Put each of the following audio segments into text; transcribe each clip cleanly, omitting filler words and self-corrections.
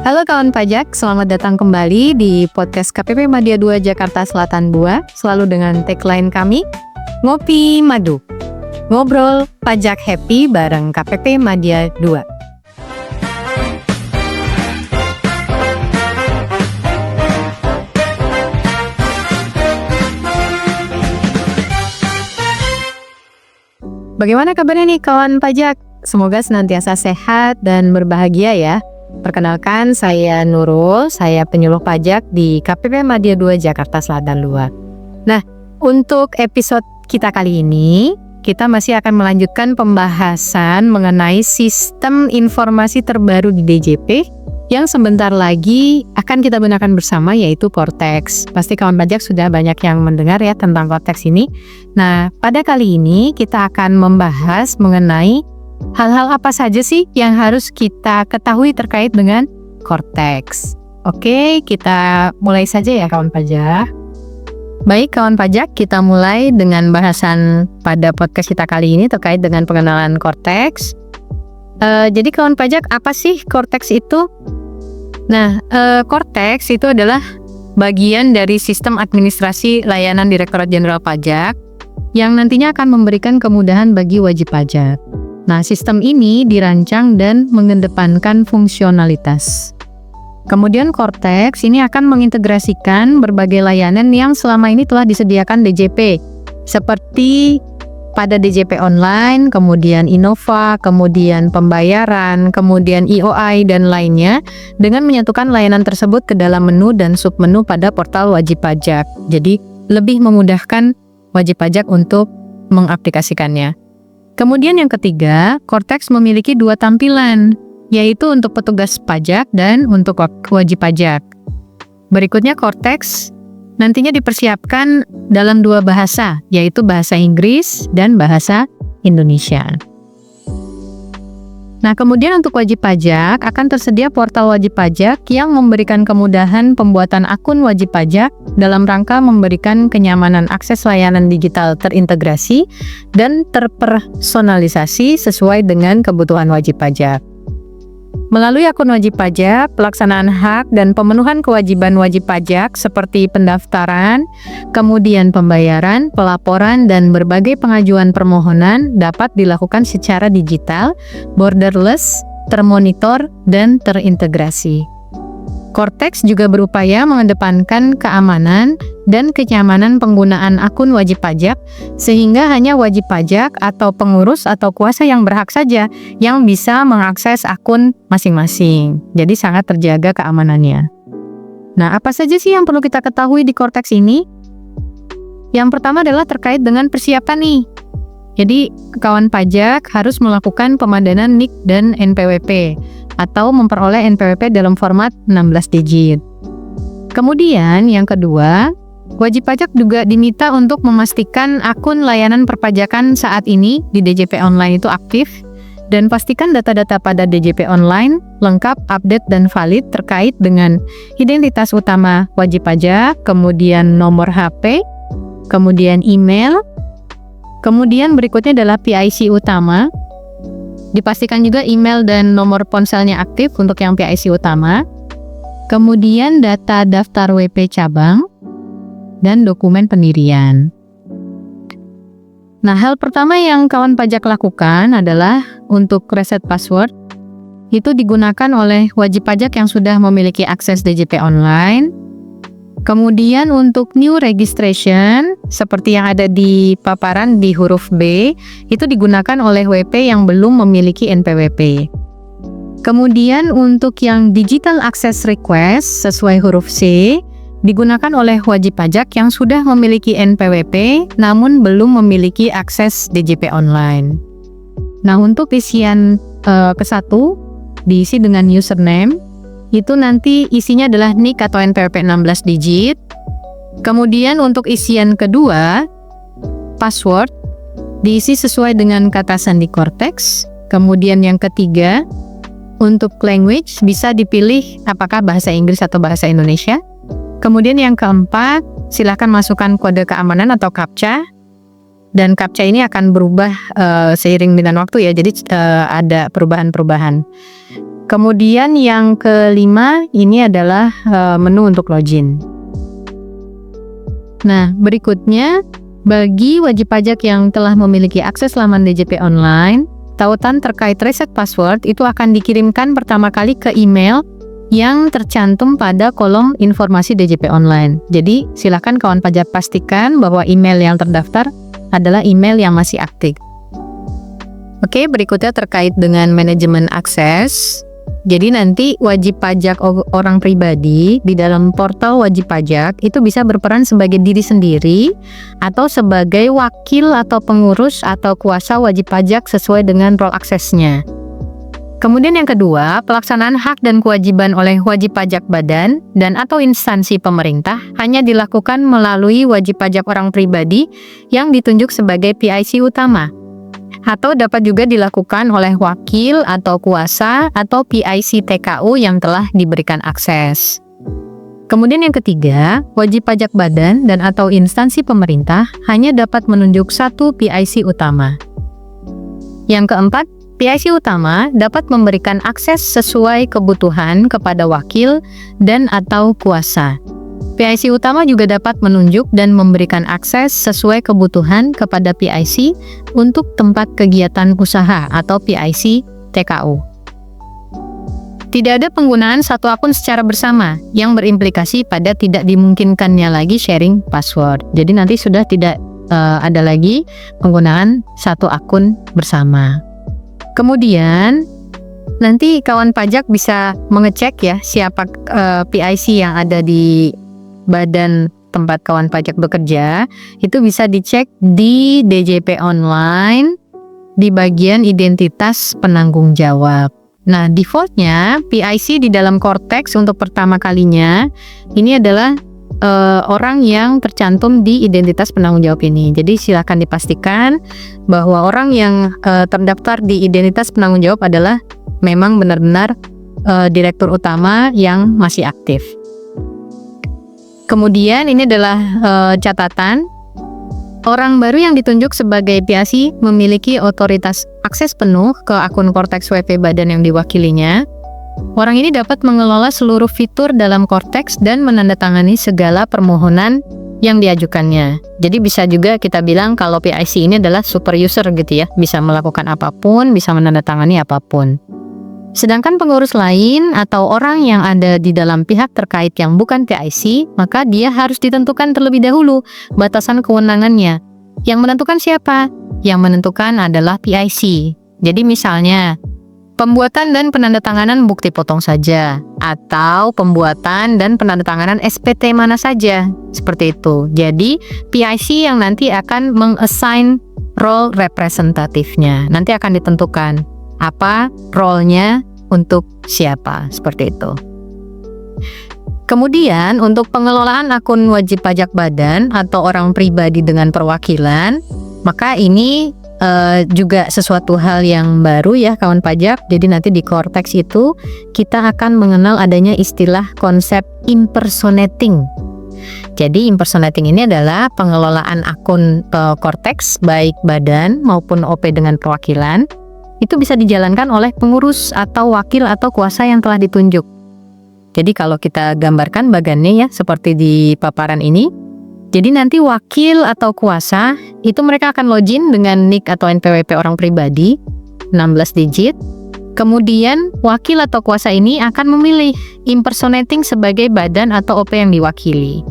Halo kawan pajak, selamat datang kembali di podcast KPP Madya 2 Jakarta Selatan 2, selalu dengan tagline kami, Ngopi Madu. Ngobrol pajak happy bareng KPP Madya 2. Bagaimana kabarnya nih kawan pajak? Semoga senantiasa sehat dan berbahagia ya. Perkenalkan, saya Nurul, saya penyuluh pajak di KPP Madya 2 Jakarta Selatan 2. Nah, untuk episode kita kali ini, kita masih akan melanjutkan pembahasan mengenai sistem informasi terbaru di DJP yang sebentar lagi akan kita gunakan bersama, yaitu Cortex. Pasti kawan pajak sudah banyak yang mendengar ya tentang Cortex ini. Nah, pada kali ini kita akan membahas mengenai hal-hal apa saja sih yang harus kita ketahui terkait dengan Cortex. Oke, kita mulai saja ya kawan pajak. Baik kawan pajak, kita mulai dengan bahasan pada podcast kita kali ini terkait dengan pengenalan Cortex. Jadi kawan pajak, apa sih Cortex itu? Nah, Cortex itu adalah bagian dari sistem administrasi layanan Direktorat Jenderal Pajak yang nantinya akan memberikan kemudahan bagi wajib pajak. Nah, sistem ini dirancang dan mengedepankan fungsionalitas. Kemudian Cortex ini akan mengintegrasikan berbagai layanan yang selama ini telah disediakan DJP, seperti pada DJP Online, kemudian Innova, kemudian pembayaran, kemudian IOI, dan lainnya, dengan menyatukan layanan tersebut ke dalam menu dan submenu pada portal wajib pajak. Jadi, lebih memudahkan wajib pajak untuk mengaplikasikannya. Kemudian yang ketiga, Cortex memiliki dua tampilan, yaitu untuk petugas pajak dan untuk wajib pajak. Berikutnya Cortex nantinya dipersiapkan dalam dua bahasa, yaitu bahasa Inggris dan bahasa Indonesia. Nah, kemudian untuk wajib pajak akan tersedia portal wajib pajak yang memberikan kemudahan pembuatan akun wajib pajak dalam rangka memberikan kenyamanan akses layanan digital terintegrasi dan terpersonalisasi sesuai dengan kebutuhan wajib pajak. Melalui akun wajib pajak, pelaksanaan hak dan pemenuhan kewajiban wajib pajak seperti pendaftaran, kemudian pembayaran, pelaporan, dan berbagai pengajuan permohonan dapat dilakukan secara digital, borderless, termonitor, dan terintegrasi. Cortex juga berupaya mengedepankan keamanan dan kenyamanan penggunaan akun wajib pajak, sehingga hanya wajib pajak atau pengurus atau kuasa yang berhak saja yang bisa mengakses akun masing-masing. Jadi sangat terjaga keamanannya. Nah, apa saja sih yang perlu kita ketahui di Cortex ini? Yang pertama adalah terkait dengan persiapan nih. Jadi, kawan pajak harus melakukan pemadanan NIK dan NPWP atau memperoleh NPWP dalam format 16 digit. Kemudian yang kedua, wajib pajak juga diminta untuk memastikan akun layanan perpajakan saat ini di DJP Online itu aktif dan pastikan data-data pada DJP Online lengkap, update, dan valid terkait dengan identitas utama wajib pajak, kemudian nomor HP, kemudian email, kemudian berikutnya adalah PIC utama. Dipastikan juga email dan nomor ponselnya aktif untuk yang PIC utama. Kemudian data daftar WP cabang dan dokumen pendirian. Nah, hal pertama yang kawan pajak lakukan adalah untuk reset password. Itu digunakan oleh wajib pajak yang sudah memiliki akses DJP Online. Kemudian untuk new registration, seperti yang ada di paparan di huruf B, itu digunakan oleh WP yang belum memiliki NPWP. Kemudian untuk yang digital access request sesuai huruf C, digunakan oleh wajib pajak yang sudah memiliki NPWP namun belum memiliki akses DJP Online. Nah, untuk isian ke-1 diisi dengan username. Itu nanti isinya adalah NIK atau NPWP 16 digit. Kemudian untuk isian kedua, password, diisi sesuai dengan kata sandi Cortex. Kemudian yang ketiga, untuk language bisa dipilih apakah bahasa Inggris atau bahasa Indonesia. Kemudian yang keempat, silakan masukkan kode keamanan atau CAPTCHA. Dan CAPTCHA ini akan berubah seiring dengan waktu ya, jadi ada perubahan-perubahan. Kemudian yang kelima ini adalah menu untuk login. Nah, berikutnya bagi wajib pajak yang telah memiliki akses laman DJP online, tautan terkait reset password itu akan dikirimkan pertama kali ke email yang tercantum pada kolom informasi DJP online. Jadi, silakan kawan pajak pastikan bahwa email yang terdaftar adalah email yang masih aktif. Oke, berikutnya terkait dengan manajemen akses. Jadi nanti wajib pajak orang pribadi di dalam portal wajib pajak itu bisa berperan sebagai diri sendiri atau sebagai wakil atau pengurus atau kuasa wajib pajak sesuai dengan role aksesnya. Kemudian yang kedua, pelaksanaan hak dan kewajiban oleh wajib pajak badan dan atau instansi pemerintah hanya dilakukan melalui wajib pajak orang pribadi yang ditunjuk sebagai PIC utama. Atau dapat juga dilakukan oleh wakil atau kuasa atau PIC TKU yang telah diberikan akses. Kemudian yang ketiga, wajib pajak badan dan atau instansi pemerintah hanya dapat menunjuk satu PIC utama. Yang keempat, PIC utama dapat memberikan akses sesuai kebutuhan kepada wakil dan atau kuasa. PIC utama juga dapat menunjuk dan memberikan akses sesuai kebutuhan kepada PIC untuk tempat kegiatan usaha atau PIC TKU. Tidak ada penggunaan satu akun secara bersama yang berimplikasi pada tidak dimungkinkannya lagi sharing password. Jadi nanti sudah tidak ada lagi penggunaan satu akun bersama. Kemudian nanti kawan pajak bisa mengecek ya siapa PIC yang ada di badan tempat kawan pajak bekerja, itu bisa dicek di DJP online di bagian identitas penanggung jawab. Nah, defaultnya PIC di dalam Cortex untuk pertama kalinya ini adalah orang yang tercantum di identitas penanggung jawab ini. Jadi silakan dipastikan bahwa orang yang terdaftar di identitas penanggung jawab adalah memang benar-benar direktur utama yang masih aktif. Kemudian ini adalah catatan, orang baru yang ditunjuk sebagai PIC memiliki otoritas akses penuh ke akun Cortex WP badan yang diwakilinya. Orang ini dapat mengelola seluruh fitur dalam Cortex dan menandatangani segala permohonan yang diajukannya. Jadi bisa juga kita bilang kalau PIC ini adalah super user gitu ya, bisa melakukan apapun, bisa menandatangani apapun. Sedangkan pengurus lain atau orang yang ada di dalam pihak terkait yang bukan PIC, maka dia harus ditentukan terlebih dahulu batasan kewenangannya. Yang menentukan siapa? Yang menentukan adalah PIC. Jadi misalnya, pembuatan dan penandatanganan bukti potong saja, atau pembuatan dan penandatanganan SPT mana saja, seperti itu. Jadi PIC yang nanti akan meng-assign role representatifnya. Nanti akan ditentukan apa role-nya untuk siapa, seperti itu. Kemudian untuk pengelolaan akun wajib pajak badan atau orang pribadi dengan perwakilan, maka ini juga sesuatu hal yang baru ya kawan pajak. Jadi nanti di Cortex itu kita akan mengenal adanya istilah konsep impersonating. Jadi impersonating ini adalah pengelolaan akun Cortex baik badan maupun OP dengan perwakilan. Itu bisa dijalankan oleh pengurus atau wakil atau kuasa yang telah ditunjuk. Jadi kalau kita gambarkan bagannya ya seperti di paparan ini. Jadi nanti wakil atau kuasa itu mereka akan login dengan NIK atau NPWP orang pribadi 16 digit. Kemudian wakil atau kuasa ini akan memilih impersonating sebagai badan atau OP yang diwakili.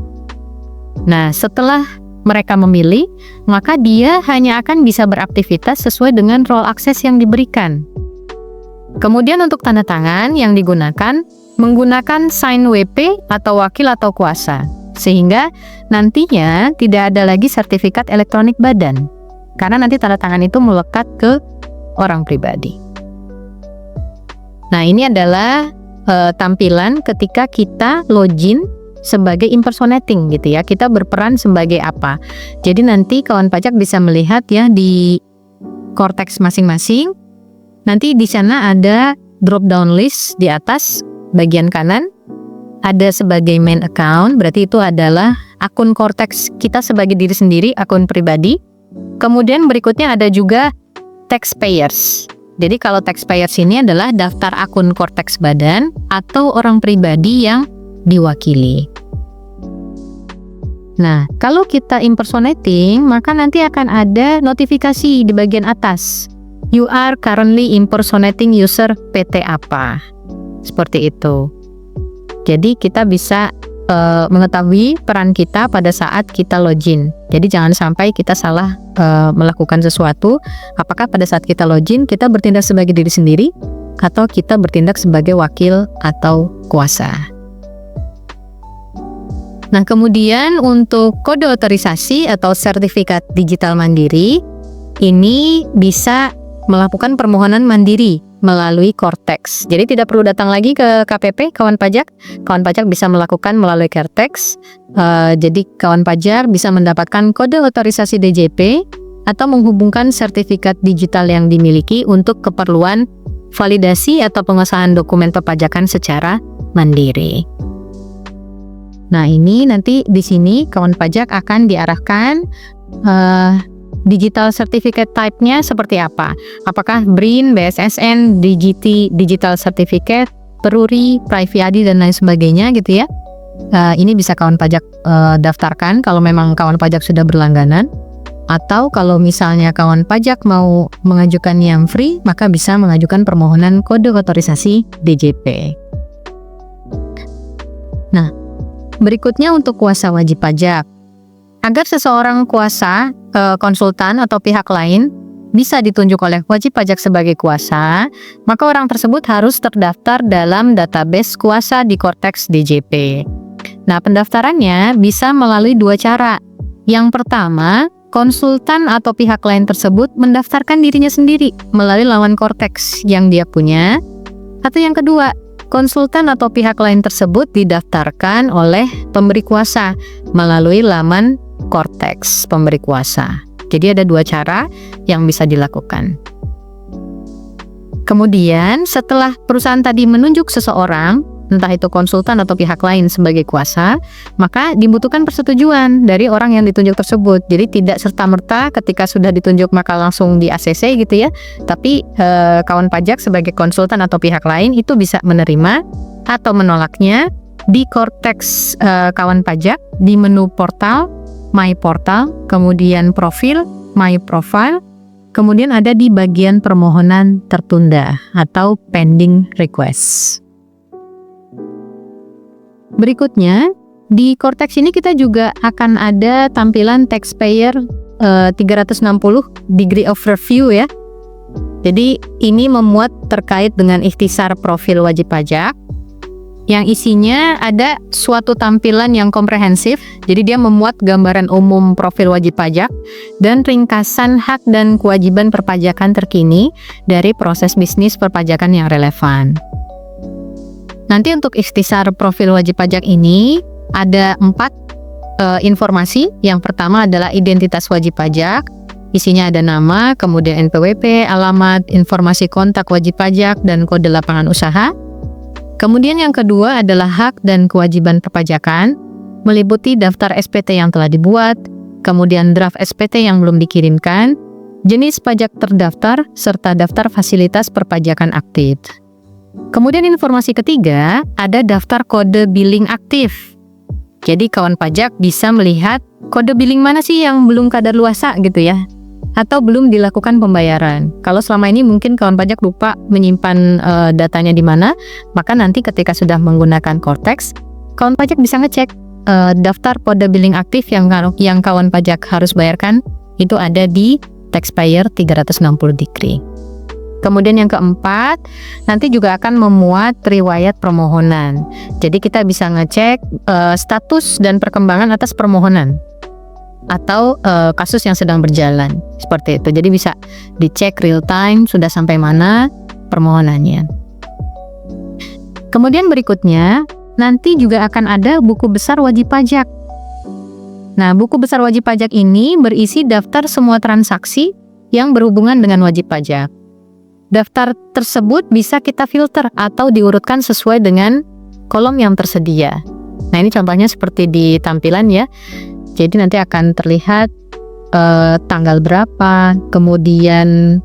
Nah, setelah mereka memilih, maka dia hanya akan bisa beraktivitas sesuai dengan role akses yang diberikan. Kemudian untuk tanda tangan yang digunakan, menggunakan sign WP atau wakil atau kuasa. Sehingga nantinya tidak ada lagi sertifikat elektronik badan. Karena nanti tanda tangan itu melekat ke orang pribadi. Nah, ini adalah tampilan ketika kita login sebagai impersonating gitu ya. Kita berperan sebagai apa. Jadi nanti kawan pajak bisa melihat ya di Cortex masing-masing. Nanti di sana ada drop down list di atas bagian kanan. Ada sebagai main account, berarti itu adalah akun Cortex kita sebagai diri sendiri, akun pribadi. Kemudian berikutnya ada juga taxpayers. Jadi kalau taxpayers ini adalah daftar akun Cortex badan atau orang pribadi yang diwakili. Nah, kalau kita impersonating, maka nanti akan ada notifikasi di bagian atas. You are currently impersonating user PT apa. Seperti itu. Jadi kita bisa mengetahui peran kita pada saat kita login. Jadi jangan sampai kita salah melakukan sesuatu. Apakah pada saat kita login kita bertindak sebagai diri sendiri atau kita bertindak sebagai wakil atau kuasa. Nah, kemudian untuk kode otorisasi atau sertifikat digital mandiri ini bisa melakukan permohonan mandiri melalui Cortex. Jadi tidak perlu datang lagi ke KPP, kawan pajak. Kawan pajak bisa melakukan melalui Cortex. Jadi kawan pajak bisa mendapatkan kode otorisasi DJP atau menghubungkan sertifikat digital yang dimiliki untuk keperluan validasi atau pengesahan dokumen perpajakan secara mandiri. Nah, ini nanti di sini kawan pajak akan diarahkan digital certificate type-nya seperti apa? Apakah BRIN, BSSN, Digital Certificate, Peruri, Private dan lain sebagainya gitu ya. Ini bisa kawan pajak daftarkan kalau memang kawan pajak sudah berlangganan. Atau kalau misalnya kawan pajak mau mengajukan yang free, maka bisa mengajukan permohonan kode otorisasi DJP. Nah, berikutnya untuk kuasa wajib pajak. Agar seseorang kuasa, konsultan atau pihak lain bisa ditunjuk oleh wajib pajak sebagai kuasa, maka orang tersebut harus terdaftar dalam database kuasa di Cortex DJP. Nah, pendaftarannya bisa melalui dua cara. Yang pertama, konsultan atau pihak lain tersebut mendaftarkan dirinya sendiri melalui laman Cortex yang dia punya. Atau yang kedua, konsultan atau pihak lain tersebut didaftarkan oleh pemberi kuasa melalui laman Cortex pemberi kuasa. Jadi ada dua cara yang bisa dilakukan. Kemudian setelah perusahaan tadi menunjuk seseorang, entah itu konsultan atau pihak lain sebagai kuasa, maka dibutuhkan persetujuan dari orang yang ditunjuk tersebut. Jadi tidak serta-merta ketika sudah ditunjuk maka langsung di ACC gitu ya. Tapi kawan pajak sebagai konsultan atau pihak lain itu bisa menerima atau menolaknya di Cortex kawan pajak di menu portal, My Portal, kemudian profil, My Profile, kemudian ada di bagian permohonan tertunda atau pending request. Berikutnya, di Cortex ini kita juga akan ada tampilan taxpayer 360 degree of review ya. Jadi ini memuat terkait dengan ikhtisar profil wajib pajak yang isinya ada suatu tampilan yang komprehensif. Jadi dia memuat gambaran umum profil wajib pajak dan ringkasan hak dan kewajiban perpajakan terkini dari proses bisnis perpajakan yang relevan. Nanti untuk ikhtisar profil wajib pajak ini ada 4 informasi. Yang pertama adalah identitas wajib pajak. Isinya ada nama, kemudian NPWP, alamat, informasi kontak wajib pajak, dan kode lapangan usaha. Kemudian yang kedua adalah hak dan kewajiban perpajakan, meliputi daftar SPT yang telah dibuat, kemudian draft SPT yang belum dikirimkan, jenis pajak terdaftar, serta daftar fasilitas perpajakan aktif. Kemudian informasi ketiga, ada daftar kode billing aktif. Jadi kawan pajak bisa melihat kode billing mana sih yang belum kadaluarsa gitu ya, atau belum dilakukan pembayaran. Kalau selama ini mungkin kawan pajak lupa menyimpan datanya di mana, maka nanti ketika sudah menggunakan Cortex, kawan pajak bisa ngecek daftar kode billing aktif yang kawan pajak harus bayarkan itu ada di taxpayer 360 degree. Kemudian yang keempat, nanti juga akan memuat riwayat permohonan. Jadi kita bisa ngecek status dan perkembangan atas permohonan atau kasus yang sedang berjalan, seperti itu. Jadi bisa dicek real time sudah sampai mana permohonannya. Kemudian berikutnya, nanti juga akan ada buku besar wajib pajak. Nah, buku besar wajib pajak ini berisi daftar semua transaksi yang berhubungan dengan wajib pajak. Daftar tersebut bisa kita filter atau diurutkan sesuai dengan kolom yang tersedia. Nah, ini contohnya seperti di tampilan ya. Jadi nanti akan terlihat tanggal berapa, kemudian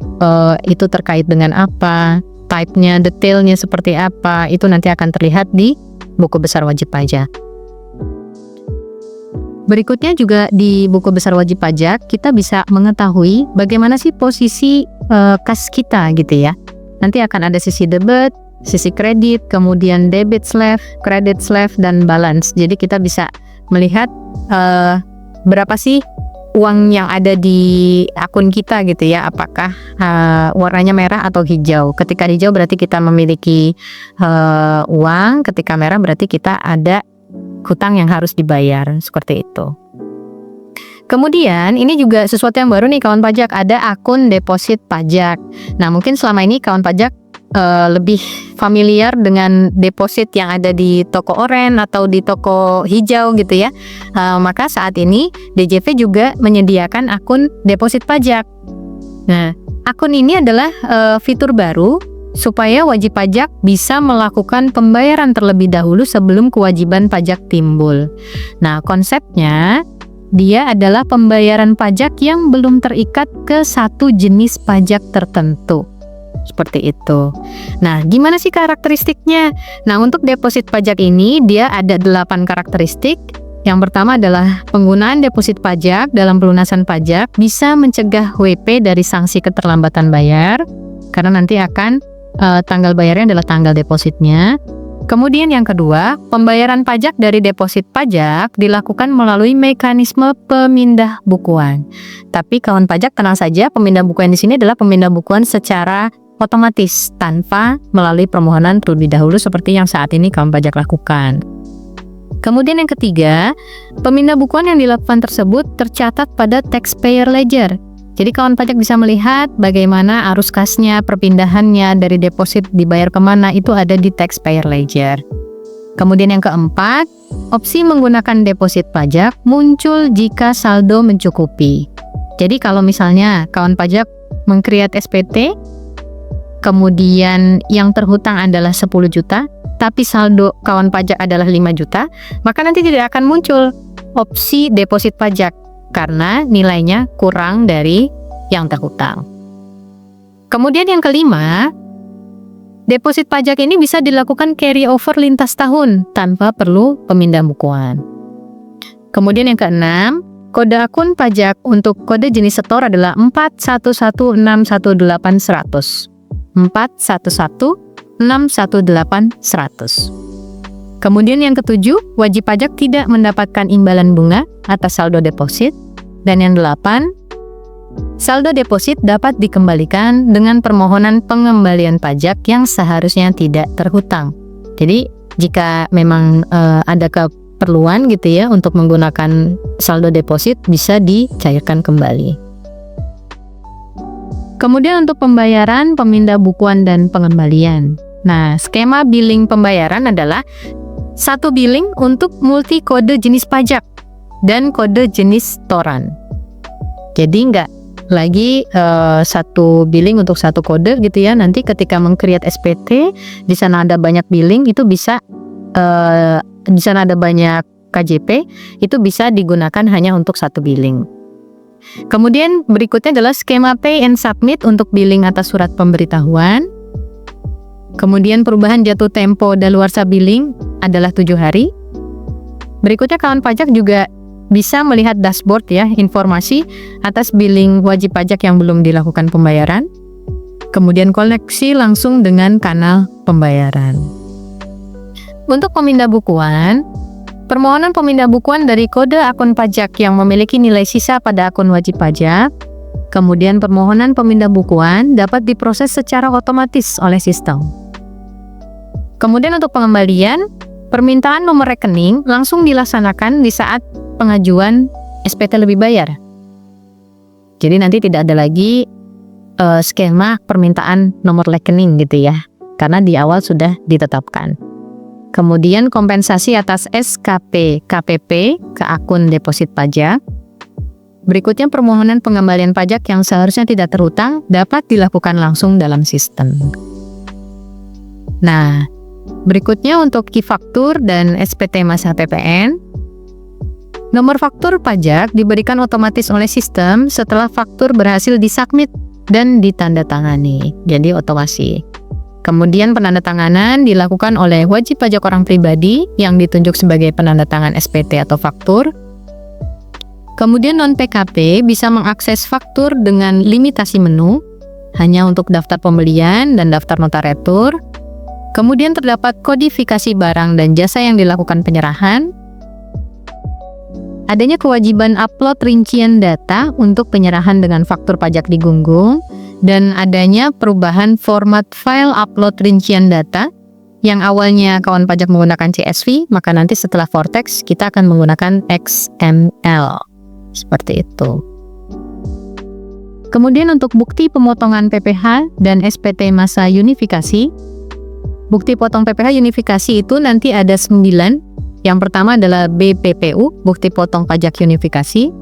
itu terkait dengan apa, type-nya, detailnya seperti apa, itu nanti akan terlihat di buku besar wajib pajak. Berikutnya juga di buku besar wajib pajak kita bisa mengetahui bagaimana sih posisi kas kita gitu ya. Nanti akan ada sisi debit, sisi kredit, kemudian debit slave, credit slave, dan balance. Jadi kita bisa melihat berapa sih uang yang ada di akun kita gitu ya, apakah warnanya merah atau hijau. Ketika hijau berarti kita memiliki uang, ketika merah berarti kita ada hutang yang harus dibayar, seperti itu. Kemudian ini juga sesuatu yang baru nih kawan pajak, ada akun deposit pajak. Nah mungkin selama ini kawan pajak lebih familiar dengan deposit yang ada di toko oranye atau di toko hijau gitu ya. Maka saat ini DJV juga menyediakan akun deposit pajak. Nah akun ini adalah fitur baru supaya wajib pajak bisa melakukan pembayaran terlebih dahulu sebelum kewajiban pajak timbul. Nah, konsepnya dia adalah pembayaran pajak yang belum terikat ke satu jenis pajak tertentu. Seperti itu. Nah, gimana sih karakteristiknya? Nah, untuk deposit pajak ini dia ada 8 karakteristik. Yang pertama adalah penggunaan deposit pajak dalam pelunasan pajak bisa mencegah WP dari sanksi keterlambatan bayar, karena nanti akan tanggal bayarnya adalah tanggal depositnya. Kemudian yang kedua, pembayaran pajak dari deposit pajak dilakukan melalui mekanisme pemindah bukuan. Tapi kawan pajak tenang saja, pemindah bukuan di sini adalah pemindah bukuan secara otomatis tanpa melalui permohonan terlebih dahulu seperti yang saat ini kawan pajak lakukan. Kemudian yang ketiga, pemindah bukuan yang dilakukan tersebut tercatat pada taxpayer ledger. Jadi kawan pajak bisa melihat bagaimana arus kasnya, perpindahannya dari deposit dibayar kemana, itu ada di taxpayer ledger. Kemudian yang keempat, opsi menggunakan deposit pajak muncul jika saldo mencukupi. Jadi kalau misalnya kawan pajak meng-create SPT, kemudian yang terhutang adalah 10 juta, tapi saldo kawan pajak adalah 5 juta, maka nanti tidak akan muncul opsi deposit pajak, karena nilainya kurang dari yang terhutang. Kemudian yang kelima, deposit pajak ini bisa dilakukan carry over lintas tahun tanpa perlu pemindah bukuan. Kemudian yang keenam, kode akun pajak untuk kode jenis setor adalah 411618100. 411618100. Kemudian yang ketujuh, wajib pajak tidak mendapatkan imbalan bunga atas saldo deposit. Dan yang 8, saldo deposit dapat dikembalikan dengan permohonan pengembalian pajak yang seharusnya tidak terhutang. Jadi jika memang ada keperluan gitu ya untuk menggunakan saldo deposit, bisa dicairkan kembali. Kemudian untuk pembayaran, pemindah bukuan, dan pengembalian. Nah, skema billing pembayaran adalah satu billing untuk multi kode jenis pajak dan kode jenis setoran. Jadi nggak lagi satu billing untuk satu kode gitu ya. Nanti ketika meng-create SPT, di sana ada banyak billing, itu bisa di sana ada banyak KJP, itu bisa digunakan hanya untuk satu billing. Kemudian berikutnya adalah skema pay and submit untuk billing atas surat pemberitahuan. Kemudian perubahan jatuh tempo daluarsa billing adalah 7 hari. Berikutnya kawan pajak juga bisa melihat dashboard ya, informasi atas billing wajib pajak yang belum dilakukan pembayaran. Kemudian koneksi langsung dengan kanal pembayaran. Untuk pemindah bukuan, permohonan pemindah bukuan dari kode akun pajak yang memiliki nilai sisa pada akun wajib pajak. Kemudian permohonan pemindah bukuan dapat diproses secara otomatis oleh sistem. Kemudian untuk pengembalian, permintaan nomor rekening langsung dilaksanakan di saat pengajuan SPT lebih bayar. Jadi nanti tidak ada lagi skema permintaan nomor rekening gitu ya, karena di awal sudah ditetapkan. Kemudian kompensasi atas SKP KPP ke akun deposit pajak. Berikutnya permohonan pengembalian pajak yang seharusnya tidak terhutang dapat dilakukan langsung dalam sistem. Nah, berikutnya untuk e-faktur dan SPT masa PPN. Nomor faktur pajak diberikan otomatis oleh sistem setelah faktur berhasil disubmit dan ditandatangani. Jadi otomasi. Kemudian penandatanganan dilakukan oleh wajib pajak orang pribadi yang ditunjuk sebagai penandatangan SPT atau faktur. Kemudian non-PKP bisa mengakses faktur dengan limitasi menu, hanya untuk daftar pembelian dan daftar notaretur. Kemudian terdapat kodifikasi barang dan jasa yang dilakukan penyerahan. Adanya kewajiban upload rincian data untuk penyerahan dengan faktur pajak di Gunggung, dan adanya perubahan format file upload rincian data yang awalnya kawan pajak menggunakan CSV, maka nanti setelah Vortex kita akan menggunakan XML. Seperti itu. Kemudian untuk bukti pemotongan PPh dan SPT masa unifikasi, bukti potong PPh unifikasi itu nanti ada 9. Yang pertama adalah BPPU, bukti potong pajak unifikasi.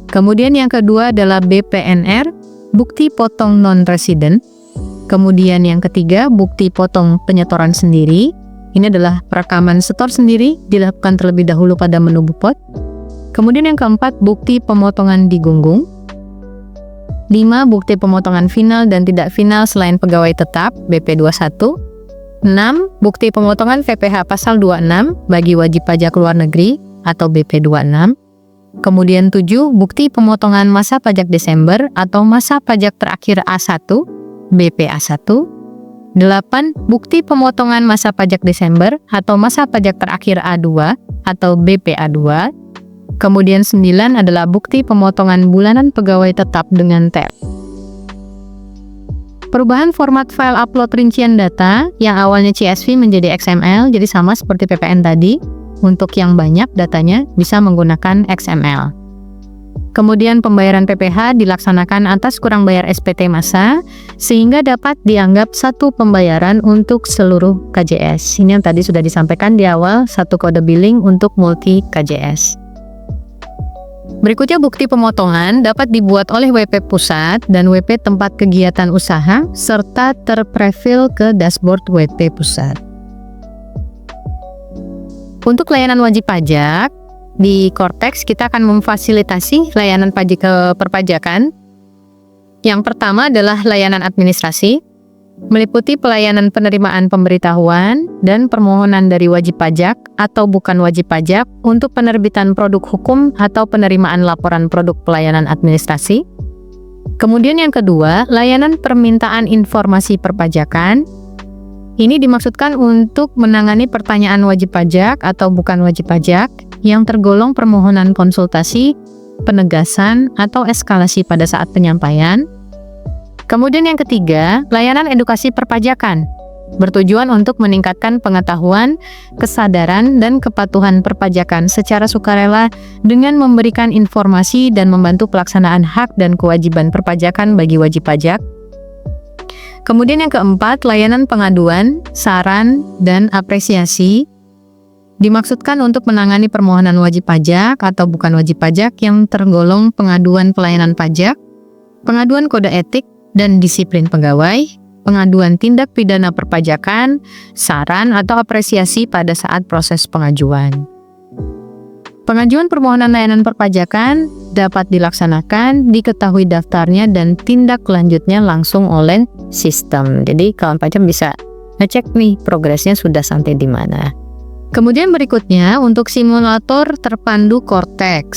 Kemudian yang kedua adalah BPNR, bukti potong non-resident. Kemudian yang ketiga, bukti potong penyetoran sendiri. Ini adalah perekaman setor sendiri, dilakukan terlebih dahulu pada menu Bupot. Kemudian yang keempat, bukti pemotongan di Gunggung. 5. Bukti pemotongan final dan tidak final selain pegawai tetap, BP21. 6. Bukti pemotongan PPh pasal 26 bagi wajib pajak luar negeri atau BP26. Kemudian 7. Bukti pemotongan masa pajak Desember atau masa pajak terakhir A1, BPA1. 8. Bukti pemotongan masa pajak Desember atau masa pajak terakhir A2 atau BPA2. Kemudian 9 adalah bukti pemotongan bulanan pegawai tetap dengan TEP. Perubahan format file upload rincian data yang awalnya CSV menjadi XML, jadi sama seperti PPN tadi. Untuk yang banyak datanya bisa menggunakan XML. Kemudian pembayaran PPh dilaksanakan atas kurang bayar SPT masa, sehingga dapat dianggap satu pembayaran untuk seluruh KJS. Ini yang tadi sudah disampaikan di awal, satu kode billing untuk multi KJS. Berikutnya bukti pemotongan dapat dibuat oleh WP Pusat dan WP tempat kegiatan usaha serta terprofil ke dashboard WP Pusat. Untuk layanan wajib pajak, di Kortex kita akan memfasilitasi layanan pajak perpajakan. Yang pertama adalah layanan administrasi, meliputi pelayanan penerimaan pemberitahuan dan permohonan dari wajib pajak atau bukan wajib pajak untuk penerbitan produk hukum atau penerimaan laporan produk pelayanan administrasi. Kemudian yang kedua, layanan permintaan informasi perpajakan. Ini dimaksudkan untuk menangani pertanyaan wajib pajak atau bukan wajib pajak yang tergolong permohonan konsultasi, penegasan, atau eskalasi pada saat penyampaian. Kemudian yang ketiga, layanan edukasi perpajakan, bertujuan untuk meningkatkan pengetahuan, kesadaran, dan kepatuhan perpajakan secara sukarela dengan memberikan informasi dan membantu pelaksanaan hak dan kewajiban perpajakan bagi wajib pajak. Kemudian yang keempat, layanan pengaduan, saran, dan apresiasi, dimaksudkan untuk menangani permohonan wajib pajak atau bukan wajib pajak yang tergolong pengaduan pelayanan pajak, pengaduan kode etik dan disiplin pegawai, pengaduan tindak pidana perpajakan, saran atau apresiasi pada saat proses pengajuan. Pengajuan permohonan layanan perpajakan dapat dilaksanakan, diketahui daftarnya, dan tindak lanjutnya langsung oleh sistem. Jadi kawan pajak bisa ngecek nih progresnya sudah sampai di mana. Kemudian berikutnya untuk simulator terpandu Kortex.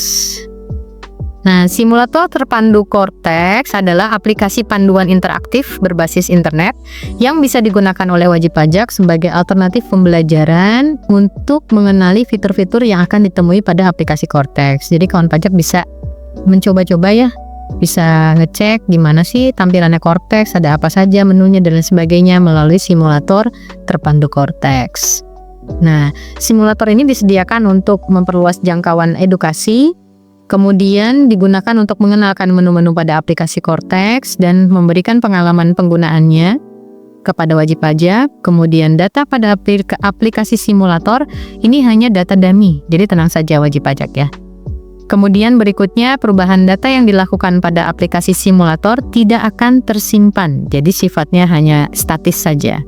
Nah, simulator terpandu Kortex adalah aplikasi panduan interaktif berbasis internet yang bisa digunakan oleh wajib pajak sebagai alternatif pembelajaran untuk mengenali fitur-fitur yang akan ditemui pada aplikasi Kortex. Jadi kawan pajak bisa mencoba-coba ya, bisa ngecek gimana sih tampilannya Kortex, ada apa saja menunya dan lain sebagainya melalui simulator terpandu Kortex. Nah, simulator ini disediakan untuk memperluas jangkauan edukasi, kemudian digunakan untuk mengenalkan menu-menu pada aplikasi Kortex dan memberikan pengalaman penggunaannya kepada wajib pajak. Kemudian data pada aplikasi simulator ini hanya data dummy, jadi tenang saja wajib pajak ya. Kemudian berikutnya perubahan data yang dilakukan pada aplikasi simulator tidak akan tersimpan, jadi sifatnya hanya statis saja.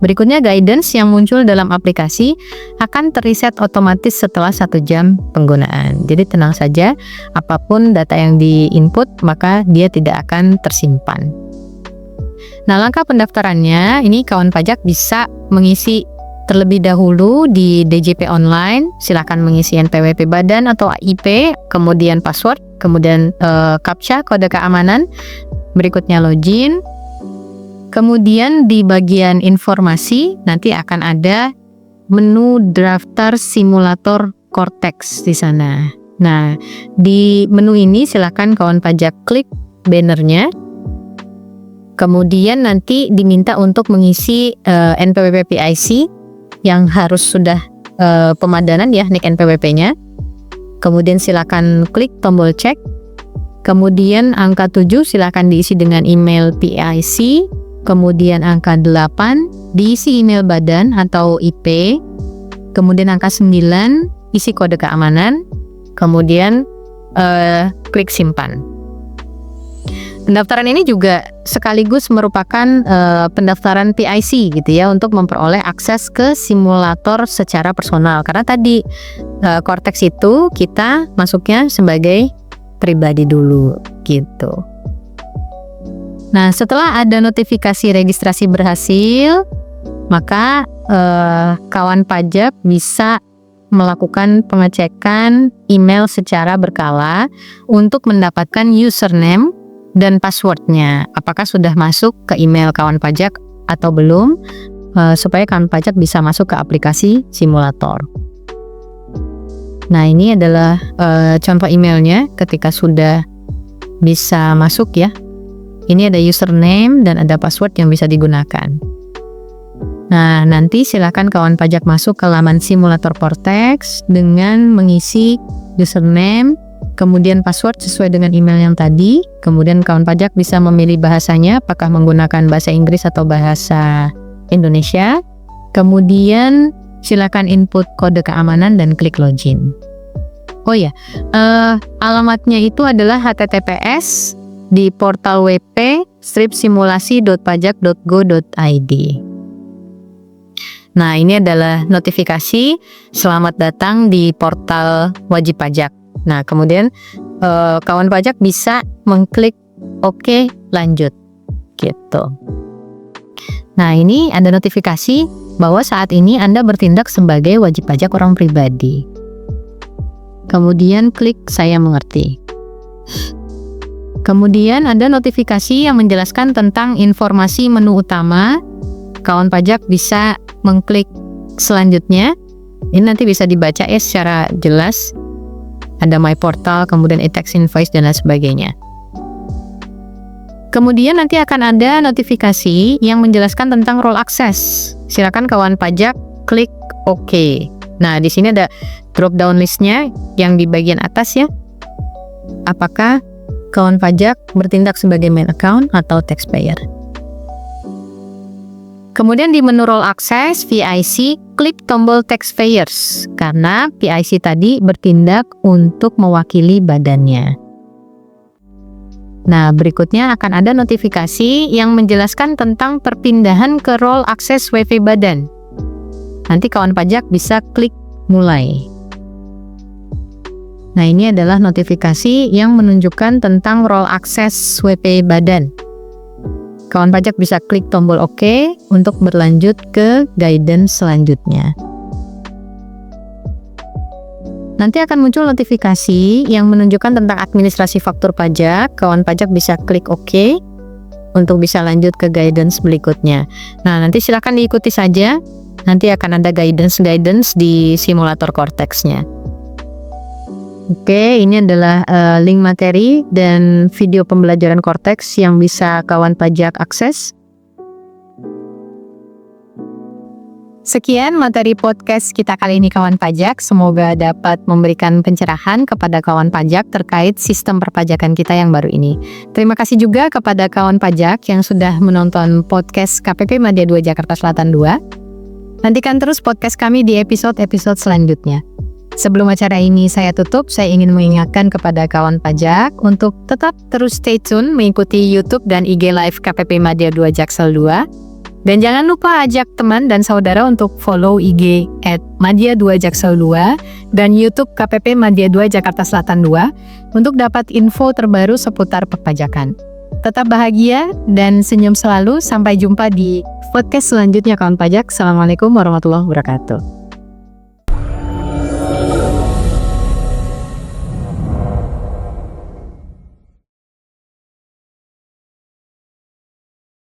Berikutnya, guidance yang muncul dalam aplikasi akan terreset otomatis setelah 1 jam penggunaan. Jadi tenang saja, apapun data yang di-input maka dia tidak akan tersimpan. Nah, langkah pendaftarannya, ini kawan pajak bisa mengisi terlebih dahulu di DJP online. Silakan mengisi NPWP badan atau IP, kemudian password, kemudian CAPTCHA, kode keamanan. Berikutnya login. Kemudian di bagian informasi nanti akan ada menu daftar simulator Cortex di sana. Nah, di menu ini silakan kawan pajak klik bannernya. Kemudian nanti diminta untuk mengisi NPWP PIC yang harus sudah pemadanan ya, NIK NPWP-nya. Kemudian silakan klik tombol cek. Kemudian angka 7 silakan diisi dengan email PIC. Kemudian angka 8 diisi email badan atau IP. Kemudian angka 9 isi kode keamanan. Kemudian klik simpan. Pendaftaran ini juga sekaligus merupakan pendaftaran PIC gitu ya, untuk memperoleh akses ke simulator secara personal. Karena tadi Cortex itu kita masuknya sebagai pribadi dulu gitu. Nah, setelah ada notifikasi registrasi berhasil, maka kawan pajak bisa melakukan pengecekan email secara berkala untuk mendapatkan username dan passwordnya. Apakah sudah masuk ke email kawan pajak atau belum, supaya kawan pajak bisa masuk ke aplikasi simulator. Nah, ini adalah contoh emailnya ketika sudah bisa masuk ya. Ini ada username dan ada password yang bisa digunakan. Nah, nanti silakan kawan pajak masuk ke laman simulator Cortex dengan mengisi username, kemudian password sesuai dengan email yang tadi. Kemudian kawan pajak bisa memilih bahasanya, apakah menggunakan bahasa Inggris atau bahasa Indonesia. Kemudian silakan input kode keamanan dan klik login. Oh ya, alamatnya itu adalah https di portal wp-simulasi.pajak.go.id. Nah, ini adalah notifikasi selamat datang di portal wajib pajak. Nah, kemudian kawan pajak bisa mengklik oke, lanjut gitu. Nah, ini ada notifikasi bahwa saat ini Anda bertindak sebagai wajib pajak orang pribadi. Kemudian klik saya mengerti. Kemudian ada notifikasi yang menjelaskan tentang informasi menu utama. Kawan pajak bisa mengklik selanjutnya. Ini nanti bisa dibaca ya secara jelas. Ada My Portal, kemudian e-tax invoice dan lain sebagainya. Kemudian nanti akan ada notifikasi yang menjelaskan tentang role access. Silakan kawan pajak klik OK. Nah, di sini ada drop down listnya yang di bagian atas ya. Apakah kawan pajak bertindak sebagai main account atau taxpayer. Kemudian di menu role access PIC, klik tombol taxpayers karena PIC tadi bertindak untuk mewakili badannya. Nah, berikutnya akan ada notifikasi yang menjelaskan tentang perpindahan ke role access WP badan. Nanti kawan pajak bisa klik mulai. Nah, ini adalah notifikasi yang menunjukkan tentang role access WP badan. Kawan pajak bisa klik tombol OK untuk berlanjut ke guidance selanjutnya. Nanti akan muncul notifikasi yang menunjukkan tentang administrasi faktur pajak. Kawan pajak bisa klik OK untuk bisa lanjut ke guidance berikutnya. Nah, nanti silakan diikuti saja. Nanti akan ada guidance di simulator Cortex-nya. Oke, ini adalah link materi dan video pembelajaran Cortex yang bisa kawan pajak akses. Sekian materi podcast kita kali ini kawan pajak. Semoga dapat memberikan pencerahan kepada kawan pajak terkait sistem perpajakan kita yang baru ini. Terima kasih juga kepada kawan pajak yang sudah menonton podcast KPP Madya 2 Jakarta Selatan 2. Nantikan terus podcast kami di episode-episode selanjutnya. Sebelum acara ini saya tutup, saya ingin mengingatkan kepada kawan pajak untuk tetap terus stay tune mengikuti YouTube dan IG Live KPP Madya 2 Jaksel 2. Dan jangan lupa ajak teman dan saudara untuk follow IG @madya2jaksel2 dan YouTube KPP Madya 2 Jakarta Selatan 2 untuk dapat info terbaru seputar perpajakan. Tetap bahagia dan senyum selalu. Sampai jumpa di podcast selanjutnya kawan pajak. Assalamualaikum warahmatullahi wabarakatuh.